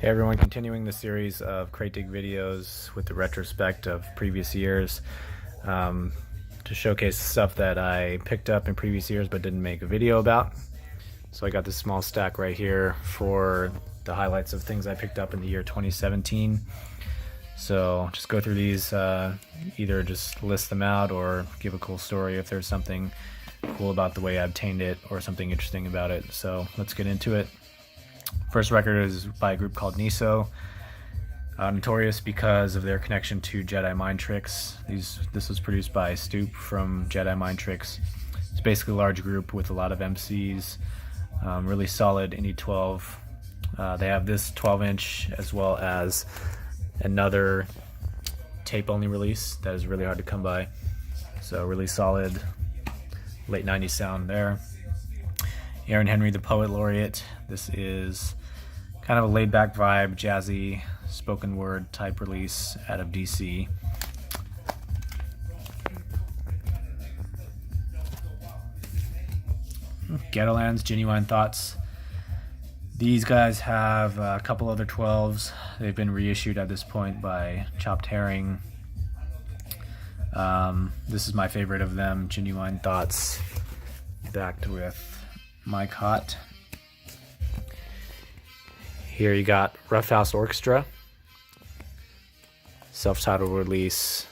Hey everyone, continuing the series of Crate Dig videos with the retrospect of previous years to showcase stuff that I picked up in previous years but didn't make a video about. So I got this small stack right here for the highlights of things I picked up in the year 2017. So just go through these, either just list them out or give a cool story if there's something cool about the way I obtained it or something interesting about it. So let's get into it. First record is by a group called Neso, notorious because of their connection to Jedi Mind Tricks. This was produced by Stoop from Jedi Mind Tricks. It's basically a large group with a lot of MCs, really solid indie 12. They have this 12-inch as well as another tape-only release that is really hard to come by. So really solid late 90s sound there. Aaron Henry, the Poet Laureate. This is kind of a laid-back vibe, jazzy, spoken word type release out of DC. Ghettolandz, Ginuwine, Thoughtz. These guys have a couple other 12s. They've been reissued at this point by Chopped Herring. This is my favorite of them, Ginuwine, Thoughtz, backed with Mike Hot. Here you got Roughouse Orchestra, self-titled release.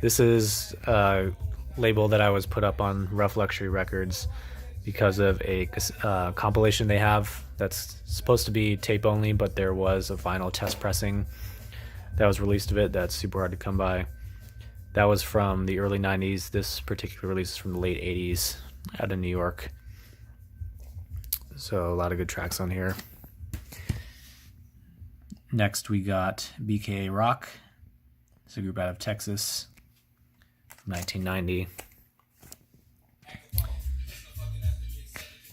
This is a label that I was put up on Rough Luxury Records because of a compilation they have that's supposed to be tape only, but there was a vinyl test pressing that was released of it that's super hard to come by. That was from the early 90s. This particular release is from the late 80s out of New York. So a lot of good tracks on here. Next we got B.K.A Rock. It's a group out of Texas from 1990.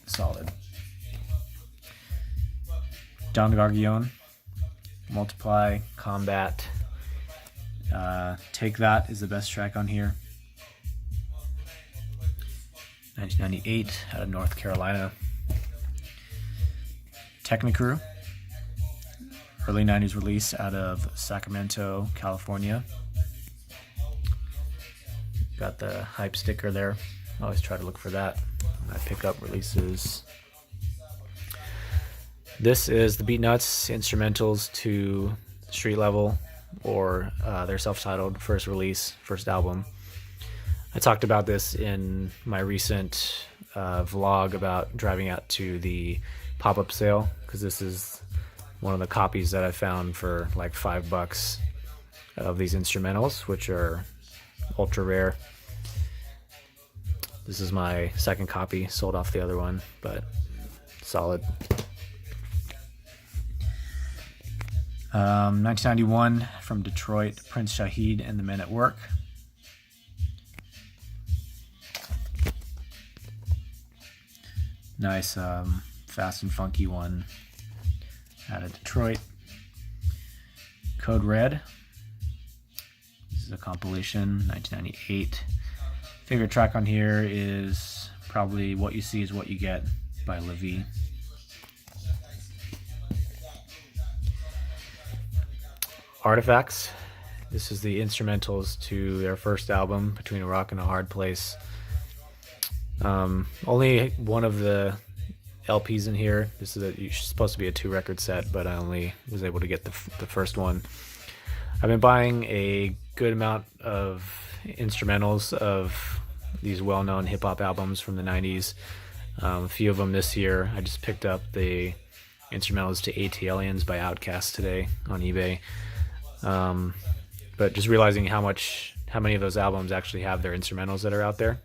Solid. Don Gargeyone, Multiply, Combat. Take That is the best track on here. 1998 out of North Carolina. Techni-Crew, early 90s release out of Sacramento, California. Got the hype sticker there. I always try to look for that when I pick up releases. This is the Beatnuts instrumentals to Street Level, or their self-titled first release, first album. I talked about this in my recent vlog about driving out to the pop-up sale, because this is one of the copies that I found for like $5 of these instrumentals, which are ultra rare. This is my second copy, sold off the other one, but solid. 1991 from Detroit, Prince Shaheed and the Men at Work. Nice fast and funky one out of Detroit. Code Red. This is a compilation, 1998. Favorite track on here is probably What You See Is What You Get by Levy. Artifacts. This is the instrumentals to their first album, Between a Rock and a Hard Place. Only one of the LPs in here. This is supposed to be a 2-record set, but I only was able to get the first one. I've been buying a good amount of instrumentals of these well-known hip-hop albums from the 90s. A few of them this year. I just picked up the instrumentals to ATLiens by Outkast today on eBay. But just realizing how many of those albums actually have their instrumentals that are out there.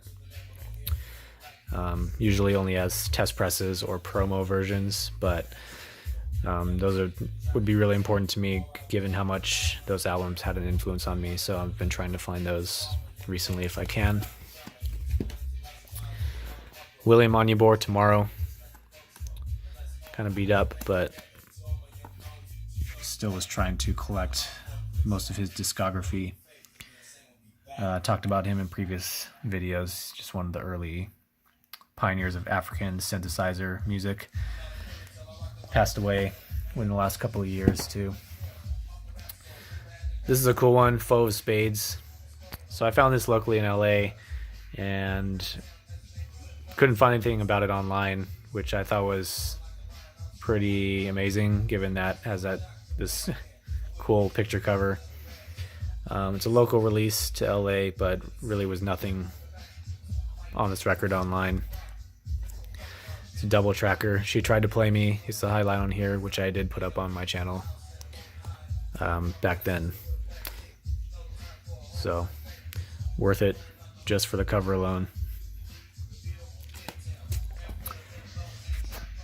Usually only as test presses or promo versions, but those would be really important to me given how much those albums had an influence on me. So I've been trying to find those recently if I can. William Onyeabor, Tomorrow. Kind of beat up, but still was trying to collect most of his discography. Talked about him in previous videos. Just one of the early pioneers of African synthesizer music. Passed away within the last couple of years too. This is a cool one, Foe of Spades. So I found this locally in LA and couldn't find anything about it online, which I thought was pretty amazing given that it has this cool picture cover. It's a local release to LA, but really was nothing on this record online. It's a double tracker. She Tried to Play Me. It's the highlight on here, which I did put up on my channel back then. So worth it just for the cover alone.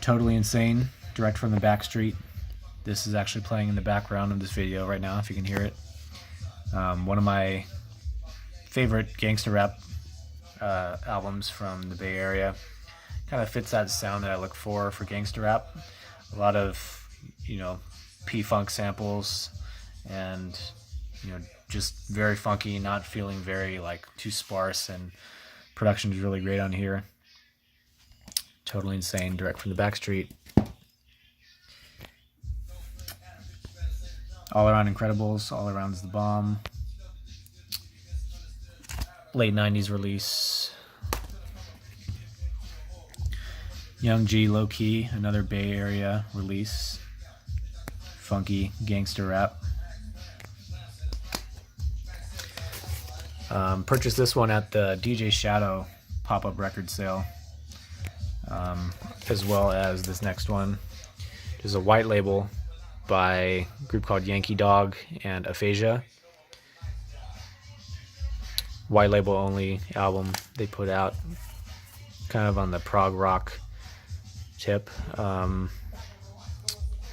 Totally Insane, direct from the Backstreet. This is actually playing in the background of this video right now, if you can hear it. One of my favorite gangster rap albums from the Bay Area. Kind of fits that sound that I look for gangster rap. A lot of, P-Funk samples and, just very funky, not feeling very too sparse, and production is really great on here. Totally Insane, direct from the Backstreet. All Around Incredibles, All Around's the Bomb. Late 90s release. Young G, Low Key, another Bay Area release. Funky gangster rap. Purchased this one at the DJ Shadow pop-up record sale, as well as this next one. There's a white label by a group called Yankee Dog and Aphasia. White label only album they put out, kind of on the prog rock tip.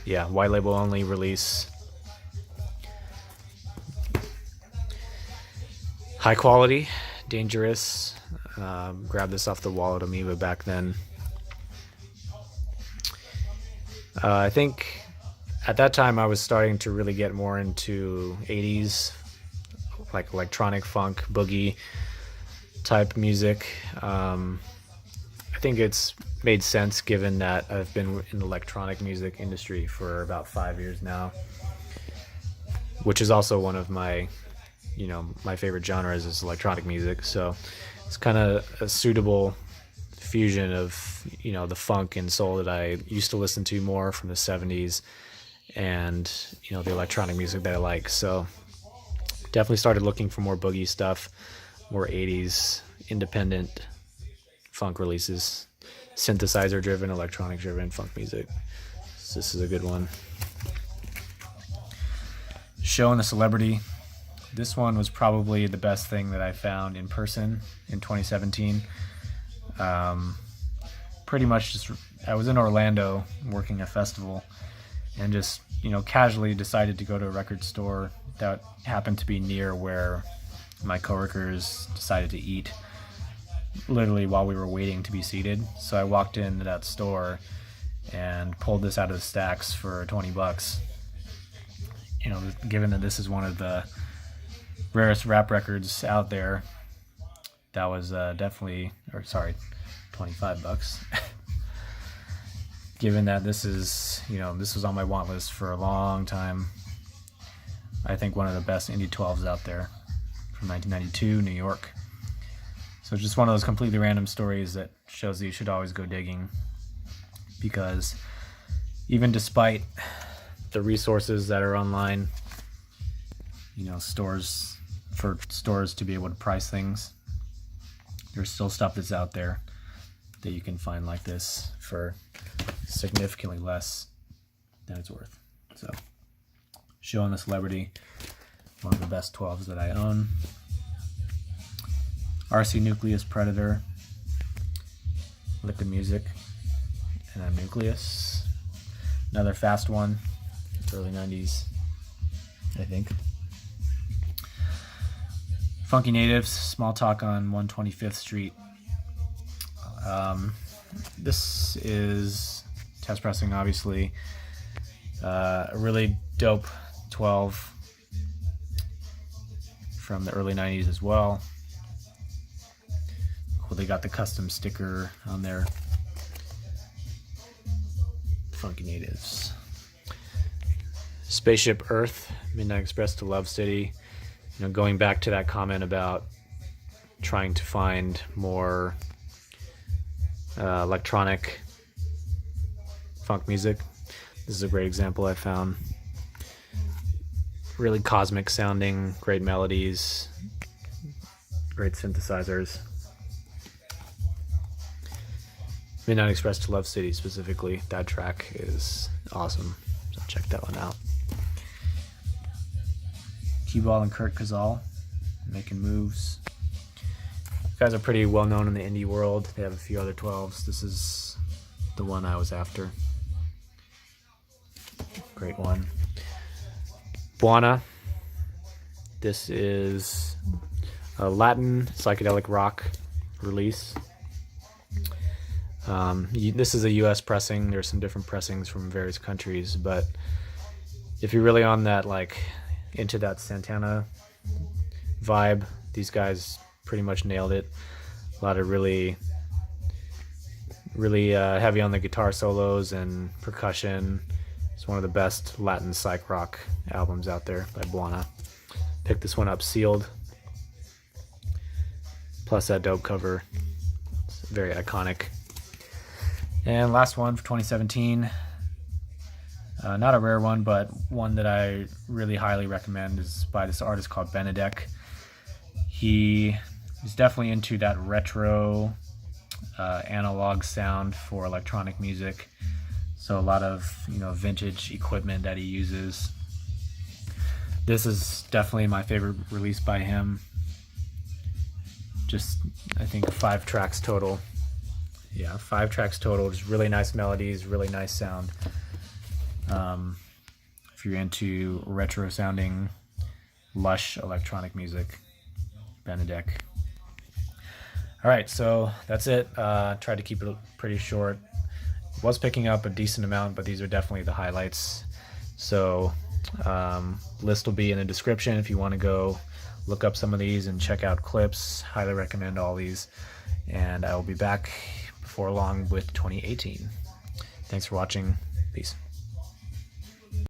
Yeah, white label only release. High quality, dangerous. Grabbed this off the wall at Amoeba back then. I think at that time I was starting to really get more into 80s, like electronic funk, boogie type music. I think it's made sense given that I've been in the electronic music industry for about 5 years now, which is also one of my my favorite genres is electronic music. So it's kind of a suitable fusion of the funk and soul that I used to listen to more from the 70s and the electronic music that I like. So definitely started looking for more boogie stuff, more 80s independent funk releases, synthesizer driven, electronic driven funk music. So this is a good one. Show and the Celebrity. This one was probably the best thing that I found in person in 2017. Pretty much just, I was in Orlando working a festival and just, casually decided to go to a record store that happened to be near where my coworkers decided to eat, literally while we were waiting to be seated. So I walked into that store and pulled this out of the stacks for $20. Given that this is one of the rarest rap records out there, that was definitely, $25. Given that this is, this was on my want list for a long time. I think one of the best indie 12s out there from 1992, New York. So it's just one of those completely random stories that shows that you should always go digging, because even despite the resources that are online, for stores to be able to price things, there's still stuff that's out there that you can find like this for significantly less than it's worth. So, Show and the Celebrity, one of the best 12s that I own. RC Nucleus, Predator, Liquid Music, and then Nucleus. Another fast one, early 90s, I think. Funky Natives, Small Talk on 125th Street. This is test pressing, obviously. A really dope 12 from the early 90s as well. Cool cool. They got the custom sticker on there. Funky Natives. Spaceship Earth, Midnight Express to Love City. You know, going back to that comment about trying to find more electronic funk music. This is a great example I found. Really cosmic sounding, great melodies, great synthesizers. Midnight Express to Love City specifically, that track is awesome, so check that one out. T-Ball and Curt Cazal, Making Moves. These guys are pretty well known in the indie world. They have a few other 12s. This is the one I was after. Great one. Bwana. This is a Latin psychedelic rock release. This is a US pressing. There's some different pressings from various countries, but if you're really on that, like, into that Santana vibe, these guys pretty much nailed it. A lot of really heavy on the guitar solos and percussion. It's one of the best Latin psych rock albums out there by Bwana. Picked this one up sealed, plus that dope cover. It's very iconic. And last one for 2017, not a rare one, but one that I really highly recommend, is by this artist called Benedek. He is definitely into that retro analog sound for electronic music. So a lot of, you know, vintage equipment that he uses. This is definitely my favorite release by him. Just, I think 5 tracks total. Yeah, 5 tracks total. Just really nice melodies, really nice sound. If you're into retro sounding, lush electronic music, Benedek. All right, so that's it. Tried to keep it pretty short. Was picking up a decent amount, but these are definitely the highlights. So list will be in the description if you want to go look up some of these and check out clips. Highly recommend all these, and I will be back before long with 2018. Thanks for watching. Peace.